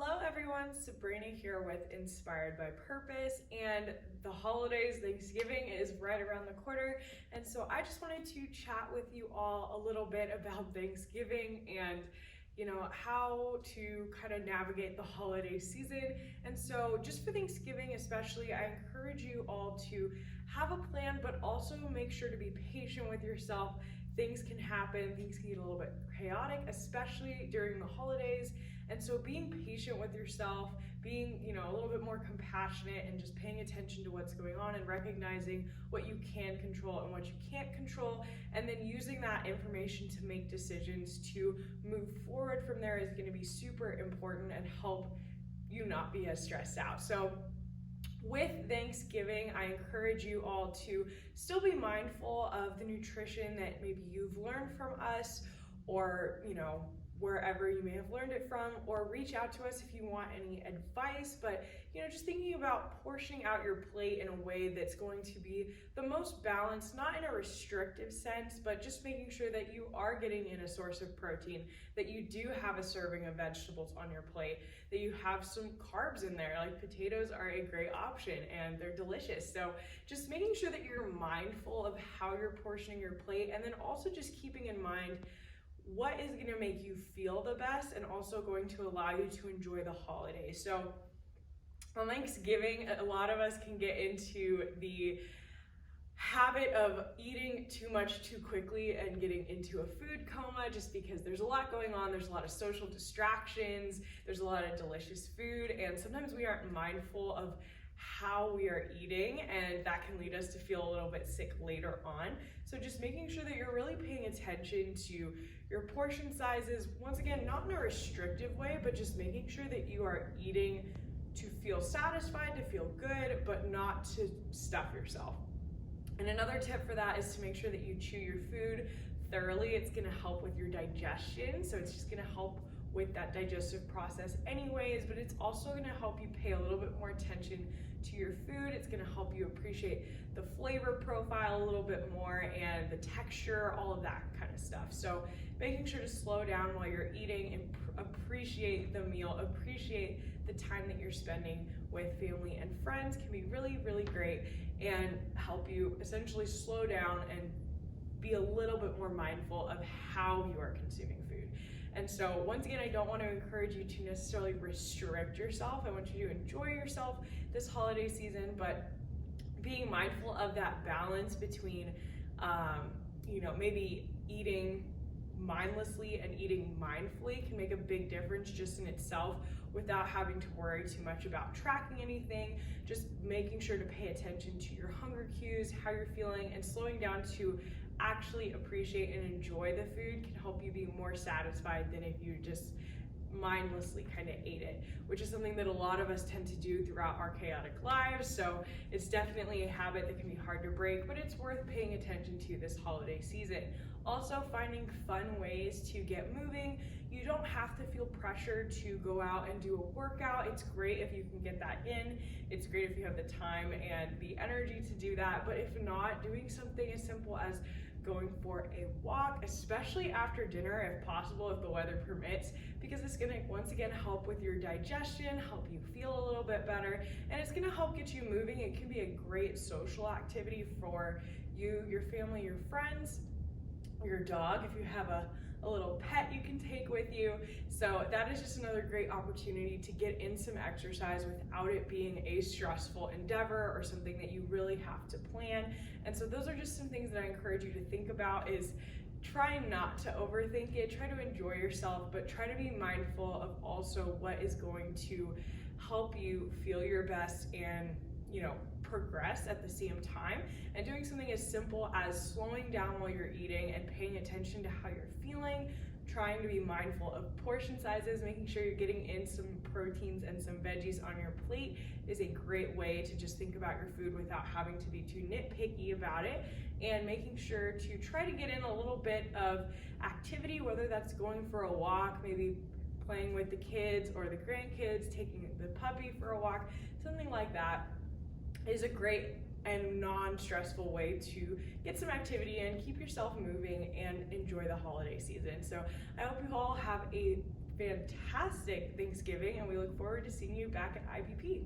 Hello everyone, Sabrina here with Inspired by Purpose, and the holidays, Thanksgiving is right around the corner, and so I just wanted to chat with you all a little bit about Thanksgiving and how to kind of navigate the holiday season. And so just for Thanksgiving especially, I encourage you all to have a plan, but also make sure to be patient with yourself. Things can happen, things can get a little bit chaotic, especially during the holidays. And so being patient with yourself, being, a little bit more compassionate and just paying attention to what's going on and recognizing what you can control and what you can't control, and then using that information to make decisions to move forward from there is going to be super important and help you not be as stressed out. So with Thanksgiving, I encourage you all to still be mindful of the nutrition that maybe you've learned from us, or wherever you may have learned it from, or reach out to us if you want any advice. But just thinking about portioning out your plate in a way that's going to be the most balanced, not in a restrictive sense, but just making sure that you are getting in a source of protein, that you do have a serving of vegetables on your plate, that you have some carbs in there. Like potatoes are a great option and they're delicious. So just making sure that you're mindful of how you're portioning your plate, and then also just keeping in mind what is going to make you feel the best and also going to allow you to enjoy the holidays. So on Thanksgiving, a lot of us can get into the habit of eating too much too quickly and getting into a food coma, just because there's a lot going on. There's a lot of social distractions. There's a lot of delicious food, and sometimes we aren't mindful of how we are eating, and that can lead us to feel a little bit sick later on. So just making sure that you're really paying attention to your portion sizes, once again, not in a restrictive way, but just making sure that you are eating to feel satisfied, to feel good, but not to stuff yourself. And another tip for that is to make sure that you chew your food thoroughly. It's going to help with your digestion, so it's just going to help with that digestive process anyways, but it's also going to help you pay a little bit more attention to your food. It's going to help you appreciate the flavor profile a little bit more, and the texture, all of that kind of stuff. So making sure to slow down while you're eating and appreciate the meal, appreciate the time that you're spending with family and friends can be really, really great, and help you essentially slow down and be a little bit more mindful of how you are consuming food. And so once again, I don't want to encourage you to necessarily restrict yourself. I want you to enjoy yourself this holiday season, but being mindful of that balance between, maybe eating mindlessly and eating mindfully can make a big difference just in itself, without having to worry too much about tracking anything. Just making sure to pay attention to your hunger cues, how you're feeling, and slowing down to actually appreciate and enjoy the food can help you be more satisfied than if you just mindlessly kind of ate it, which is something that a lot of us tend to do throughout our chaotic lives. So it's definitely a habit that can be hard to break, but it's worth paying attention to this holiday season. Also, finding fun ways to get moving. You don't have to feel pressure to go out and do a workout. It's great if you can get that in. It's great if you have the time and the energy to do that, but if not, doing something as simple as going for a walk, especially after dinner if possible, if the weather permits, because it's going to once again help with your digestion, help you feel a little bit better, and it's going to help get you moving. It can be a great social activity for you, your family, your friends, your dog, if you have a little pet you can take with you. So that is just another great opportunity to get in some exercise without it being a stressful endeavor or something that you really have to plan. And so those are just some things that I encourage you to think about, is try not to overthink it, try to enjoy yourself, but try to be mindful of also what is going to help you feel your best and progress at the same time. And doing something as simple as slowing down while you're eating and paying attention to how you're feeling, trying to be mindful of portion sizes, making sure you're getting in some proteins and some veggies on your plate is a great way to just think about your food without having to be too nitpicky about it, and making sure to try to get in a little bit of activity, whether that's going for a walk, maybe playing with the kids or the grandkids, taking the puppy for a walk, something like that is a great and non-stressful way to get some activity in, keep yourself moving, and enjoy the holiday season. So I hope you all have a fantastic Thanksgiving, and we look forward to seeing you back at IBP.